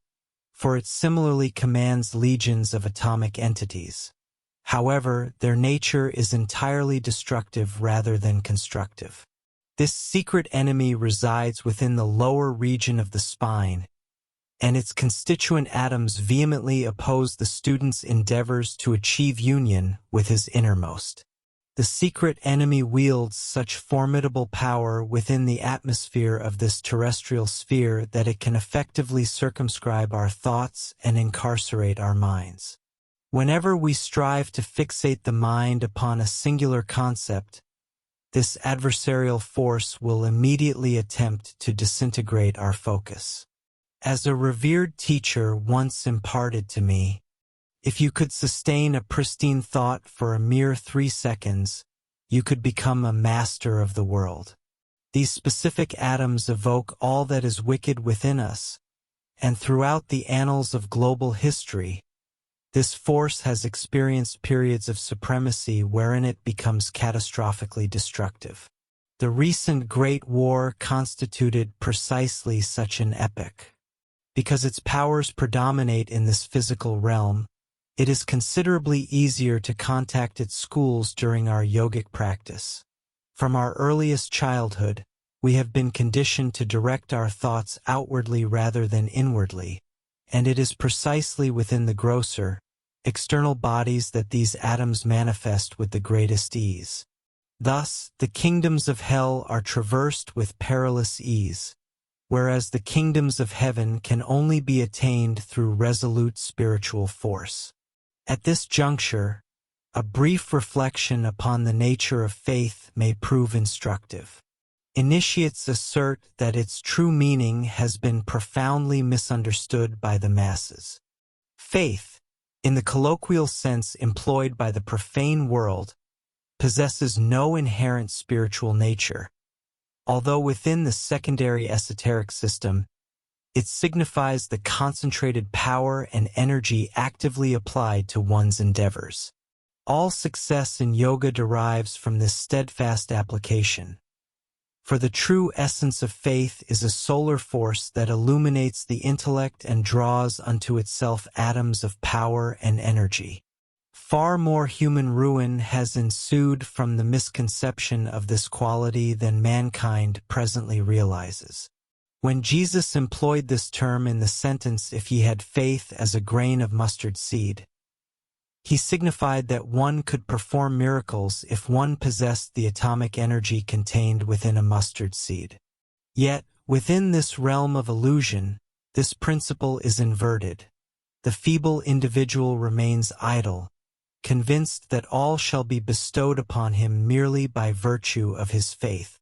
for it similarly commands legions of atomic entities. However, their nature is entirely destructive rather than constructive. This secret enemy resides within the lower region of the spine, and its constituent atoms vehemently oppose the student's endeavors to achieve union with his innermost. The secret enemy wields such formidable power within the atmosphere of this terrestrial sphere that it can effectively circumscribe our thoughts and incarcerate our minds. Whenever we strive to fixate the mind upon a singular concept, this adversarial force will immediately attempt to disintegrate our focus. As a revered teacher once imparted to me, if you could sustain a pristine thought for a mere 3 seconds, you could become a master of the world. These specific atoms evoke all that is wicked within us, and throughout the annals of global history, this force has experienced periods of supremacy wherein it becomes catastrophically destructive. The recent Great War constituted precisely such an epoch. Because its powers predominate in this physical realm, it is considerably easier to contact its schools during our yogic practice. From our earliest childhood, we have been conditioned to direct our thoughts outwardly rather than inwardly, and it is precisely within the grosser, external bodies that these atoms manifest with the greatest ease. Thus, the kingdoms of hell are traversed with perilous ease, whereas the kingdoms of heaven can only be attained through resolute spiritual force. At this juncture, a brief reflection upon the nature of faith may prove instructive. Initiates assert that its true meaning has been profoundly misunderstood by the masses. Faith, in the colloquial sense employed by the profane world, possesses no inherent spiritual nature, although within the secondary esoteric system, it signifies the concentrated power and energy actively applied to one's endeavors. All success in yoga derives from this steadfast application. For the true essence of faith is a solar force that illuminates the intellect and draws unto itself atoms of power and energy. Far more human ruin has ensued from the misconception of this quality than mankind presently realizes. When Jesus employed this term in the sentence, "If ye had faith as a grain of mustard seed," he signified that one could perform miracles if one possessed the atomic energy contained within a mustard seed. Yet, within this realm of illusion, this principle is inverted. The feeble individual remains idle, convinced that all shall be bestowed upon him merely by virtue of his faith.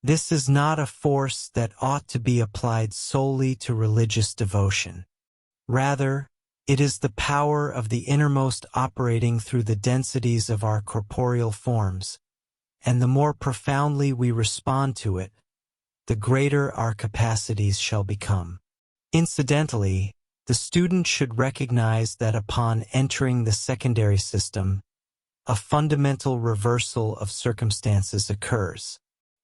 This is not a force that ought to be applied solely to religious devotion. Rather, it is the power of the innermost operating through the densities of our corporeal forms, and the more profoundly we respond to it, the greater our capacities shall become. Incidentally, the student should recognize that upon entering the secondary system, a fundamental reversal of circumstances occurs.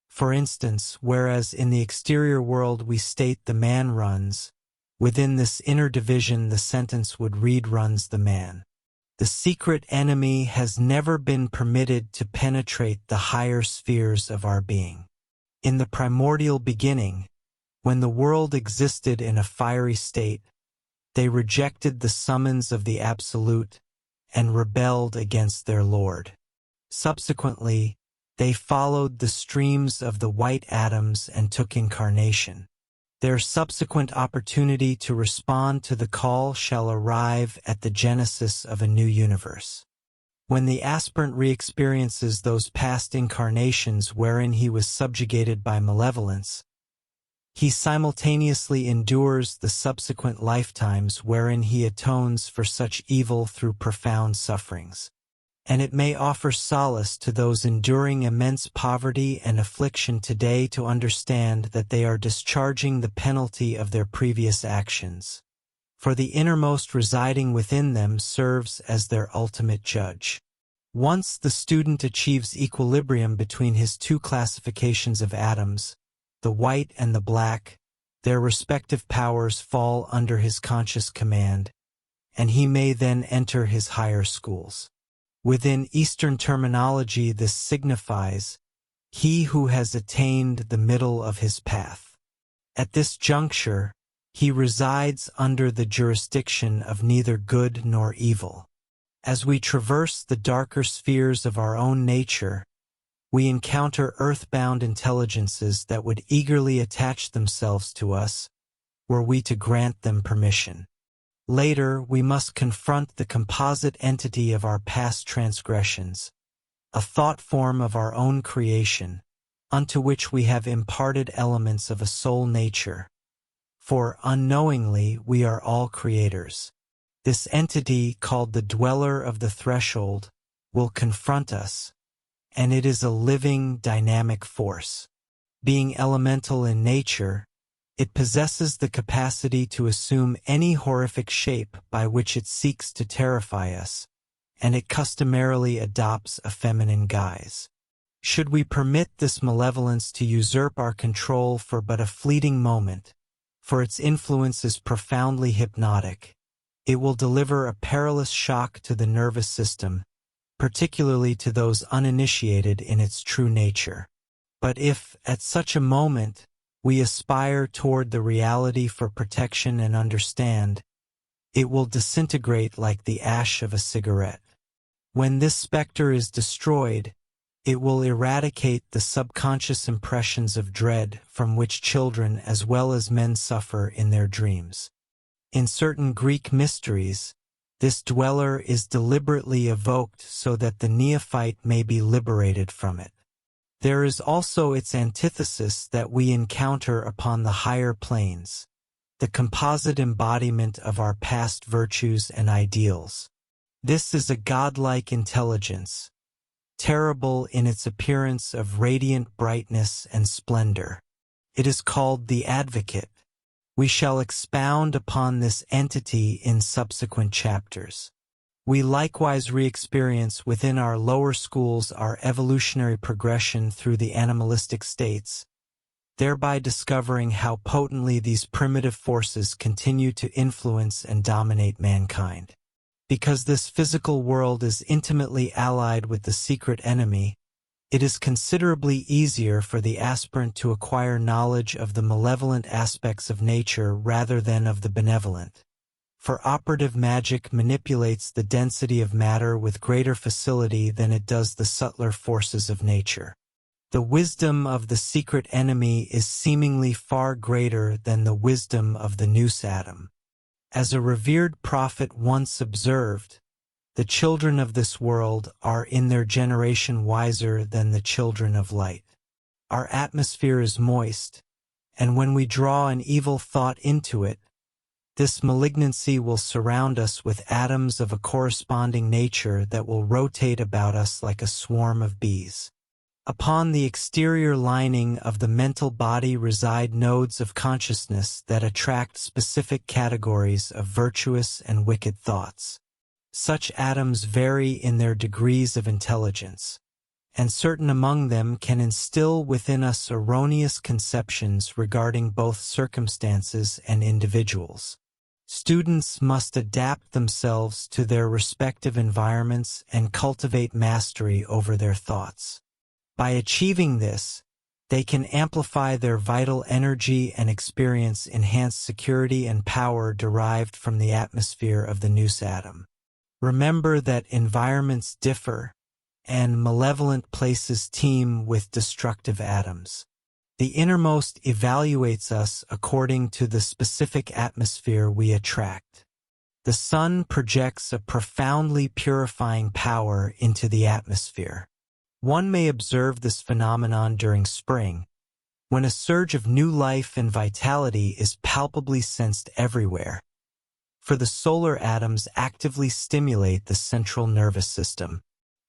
For instance, whereas in the exterior world we state the man runs, within this inner division the sentence would read runs the man. The secret enemy has never been permitted to penetrate the higher spheres of our being. In the primordial beginning, when the world existed in a fiery state, they rejected the summons of the Absolute and rebelled against their Lord. Subsequently, they followed the streams of the white atoms and took incarnation. Their subsequent opportunity to respond to the call shall arrive at the genesis of a new universe. When the aspirant re-experiences those past incarnations wherein he was subjugated by malevolence, he simultaneously endures the subsequent lifetimes wherein he atones for such evil through profound sufferings. And it may offer solace to those enduring immense poverty and affliction today to understand that they are discharging the penalty of their previous actions. For the innermost residing within them serves as their ultimate judge. Once the student achieves equilibrium between his two classifications of atoms, the white and the black, their respective powers fall under his conscious command, and he may then enter his higher schools. Within Eastern terminology, this signifies he who has attained the middle of his path. At this juncture, he resides under the jurisdiction of neither good nor evil. As we traverse the darker spheres of our own nature, we encounter earthbound intelligences that would eagerly attach themselves to us were we to grant them permission. Later, we must confront the composite entity of our past transgressions, a thought form of our own creation, unto which we have imparted elements of a soul nature. For unknowingly we are all creators. This entity, called the dweller of the threshold, will confront us, and it is a living, dynamic force. Being elemental in nature, it possesses the capacity to assume any horrific shape by which it seeks to terrify us, and it customarily adopts a feminine guise. Should we permit this malevolence to usurp our control for but a fleeting moment, for its influence is profoundly hypnotic, it will deliver a perilous shock to the nervous system, particularly to those uninitiated in its true nature. But if, at such a moment, we aspire toward the reality for protection and understand, it will disintegrate like the ash of a cigarette. When this specter is destroyed, it will eradicate the subconscious impressions of dread from which children as well as men suffer in their dreams. In certain Greek mysteries, this dweller is deliberately evoked so that the neophyte may be liberated from it. There is also its antithesis that we encounter upon the higher planes, the composite embodiment of our past virtues and ideals. This is a godlike intelligence, terrible in its appearance of radiant brightness and splendor. It is called the Advocate. We shall expound upon this entity in subsequent chapters. We likewise re-experience within our lower schools our evolutionary progression through the animalistic states, thereby discovering how potently these primitive forces continue to influence and dominate mankind. Because this physical world is intimately allied with the secret enemy, it is considerably easier for the aspirant to acquire knowledge of the malevolent aspects of nature rather than of the benevolent. For operative magic manipulates the density of matter with greater facility than it does the subtler forces of nature. The wisdom of the secret enemy is seemingly far greater than the wisdom of the nous atom. As a revered prophet once observed, the children of this world are in their generation wiser than the children of light. Our atmosphere is moist, and when we draw an evil thought into it, this malignancy will surround us with atoms of a corresponding nature that will rotate about us like a swarm of bees. Upon the exterior lining of the mental body reside nodes of consciousness that attract specific categories of virtuous and wicked thoughts. Such atoms vary in their degrees of intelligence, and certain among them can instill within us erroneous conceptions regarding both circumstances and individuals. Students must adapt themselves to their respective environments and cultivate mastery over their thoughts. By achieving this, they can amplify their vital energy and experience enhanced security and power derived from the atmosphere of the nous atom. Remember that environments differ, and malevolent places teem with destructive atoms. The innermost evaluates us according to the specific atmosphere we attract. The sun projects a profoundly purifying power into the atmosphere. One may observe this phenomenon during spring, when a surge of new life and vitality is palpably sensed everywhere. For the solar atoms actively stimulate the central nervous system.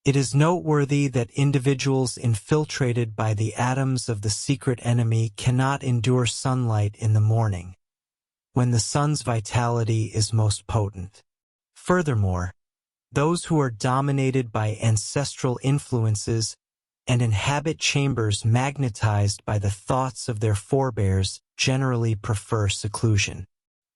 It is noteworthy that individuals infiltrated by the atoms of the secret enemy cannot endure sunlight in the morning, when the sun's vitality is most potent. Furthermore, those who are dominated by ancestral influences and inhabit chambers magnetized by the thoughts of their forebears generally prefer seclusion.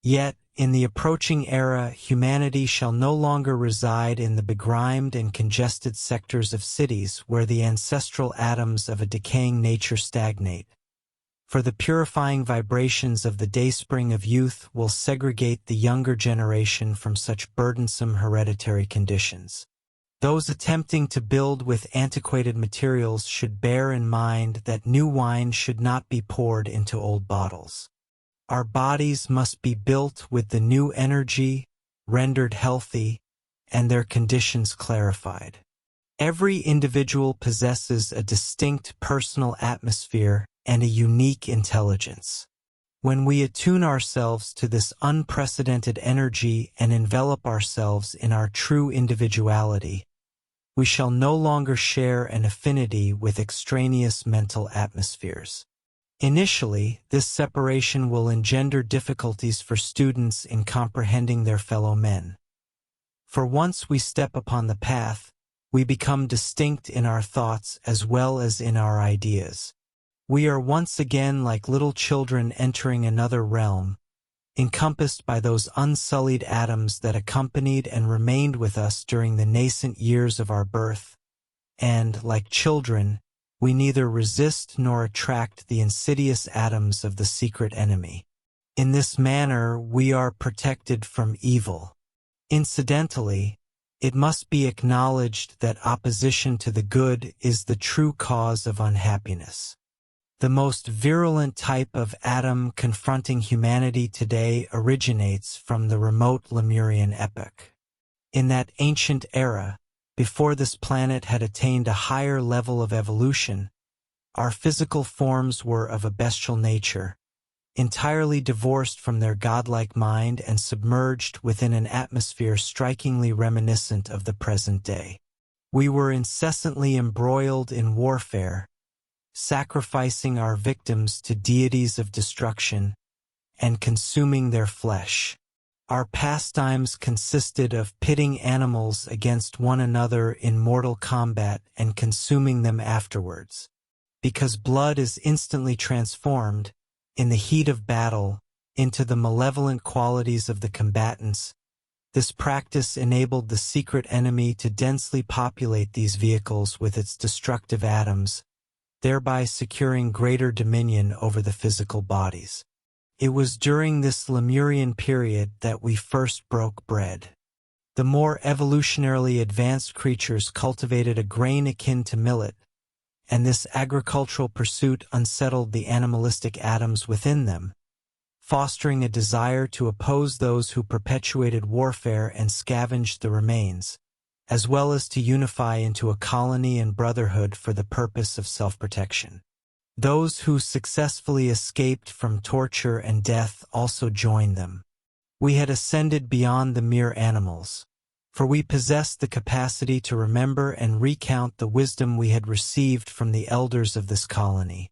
Yet, in the approaching era, humanity shall no longer reside in the begrimed and congested sectors of cities where the ancestral atoms of a decaying nature stagnate. For the purifying vibrations of the dayspring of youth will segregate the younger generation from such burdensome hereditary conditions. Those attempting to build with antiquated materials should bear in mind that new wine should not be poured into old bottles. Our bodies must be built with the new energy, rendered healthy, and their conditions clarified. Every individual possesses a distinct personal atmosphere and a unique intelligence. When we attune ourselves to this unprecedented energy and envelop ourselves in our true individuality, we shall no longer share an affinity with extraneous mental atmospheres. Initially, this separation will engender difficulties for students in comprehending their fellow men. For once we step upon the path, we become distinct in our thoughts as well as in our ideas. We are once again like little children entering another realm, encompassed by those unsullied atoms that accompanied and remained with us during the nascent years of our birth, and, like children, we neither resist nor attract the insidious atoms of the secret enemy. In this manner, we are protected from evil. Incidentally, it must be acknowledged that opposition to the good is the true cause of unhappiness. The most virulent type of atom confronting humanity today originates from the remote Lemurian epoch. In that ancient era, before this planet had attained a higher level of evolution, our physical forms were of a bestial nature, entirely divorced from their godlike mind and submerged within an atmosphere strikingly reminiscent of the present day. We were incessantly embroiled in warfare, sacrificing our victims to deities of destruction and consuming their flesh. Our pastimes consisted of pitting animals against one another in mortal combat and consuming them afterwards. Because blood is instantly transformed, in the heat of battle, into the malevolent qualities of the combatants, this practice enabled the secret enemy to densely populate these vehicles with its destructive atoms, thereby securing greater dominion over the physical bodies. It was during this Lemurian period that we first broke bread. The more evolutionarily advanced creatures cultivated a grain akin to millet, and this agricultural pursuit unsettled the animalistic atoms within them, fostering a desire to oppose those who perpetuated warfare and scavenged the remains, as well as to unify into a colony and brotherhood for the purpose of self-protection. Those who successfully escaped from torture and death also joined them. We had ascended beyond the mere animals, for we possessed the capacity to remember and recount the wisdom we had received from the elders of this colony,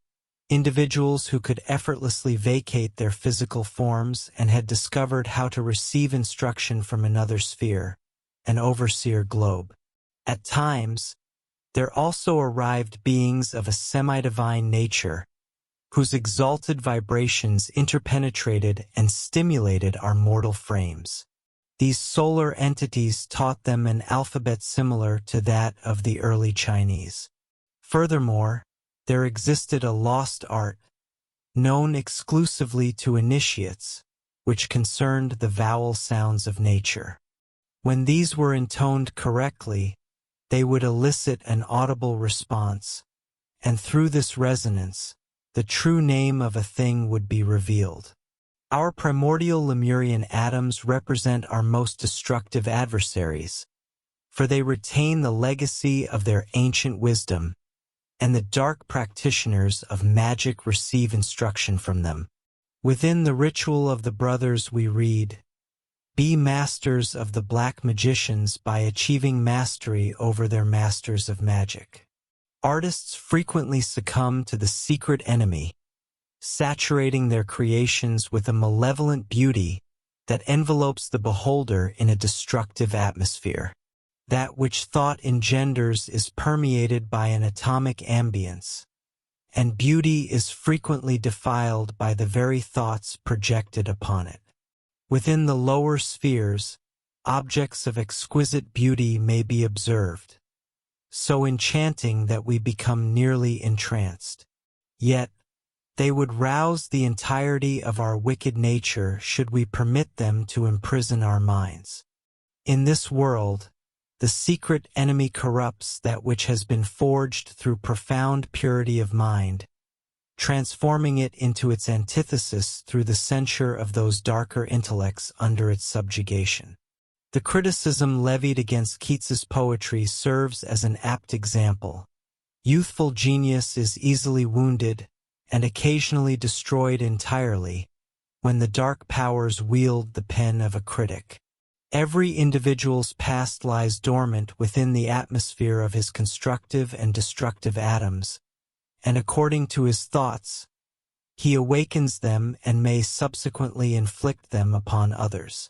individuals who could effortlessly vacate their physical forms and had discovered how to receive instruction from another sphere, an overseer globe. At times, there also arrived beings of a semi-divine nature, whose exalted vibrations interpenetrated and stimulated our mortal frames. These solar entities taught them an alphabet similar to that of the early Chinese. Furthermore, there existed a lost art, known exclusively to initiates, which concerned the vowel sounds of nature. When these were intoned correctly, they would elicit an audible response, and through this resonance, the true name of a thing would be revealed. Our primordial Lemurian atoms represent our most destructive adversaries, for they retain the legacy of their ancient wisdom, and the dark practitioners of magic receive instruction from them. Within the ritual of the brothers we read, "Be masters of the black magicians by achieving mastery over their masters of magic." Artists frequently succumb to the secret enemy, saturating their creations with a malevolent beauty that envelopes the beholder in a destructive atmosphere. That which thought engenders is permeated by an atomic ambience, and beauty is frequently defiled by the very thoughts projected upon it. Within the lower spheres, objects of exquisite beauty may be observed, so enchanting that we become nearly entranced. Yet, they would rouse the entirety of our wicked nature should we permit them to imprison our minds. In this world, the secret enemy corrupts that which has been forged through profound purity of mind, transforming it into its antithesis through the censure of those darker intellects under its subjugation. The criticism levied against Keats's poetry serves as an apt example. Youthful genius is easily wounded and occasionally destroyed entirely when the dark powers wield the pen of a critic. Every individual's past lies dormant within the atmosphere of his constructive and destructive atoms, and according to his thoughts, he awakens them and may subsequently inflict them upon others.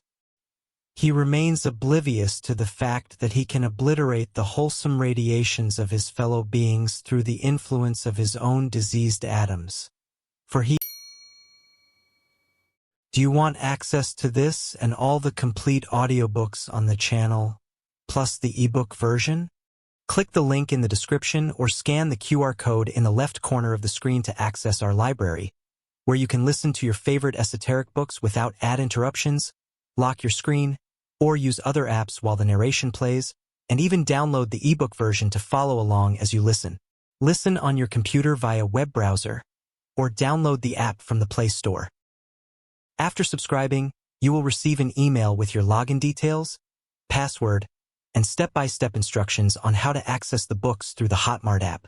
He remains oblivious to the fact that he can obliterate the wholesome radiations of his fellow beings through the influence of his own diseased atoms. For he Do you want access to this and all the complete audiobooks on the channel, plus the ebook version? Click the link in the description or scan the QR code in the left corner of the screen to access our library, where you can listen to your favorite esoteric books without ad interruptions, lock your screen, or use other apps while the narration plays, and even download the ebook version to follow along as you listen. Listen on your computer via web browser, or download the app from the Play Store. After subscribing, you will receive an email with your login details, password, and step-by-step instructions on how to access the books through the Hotmart app.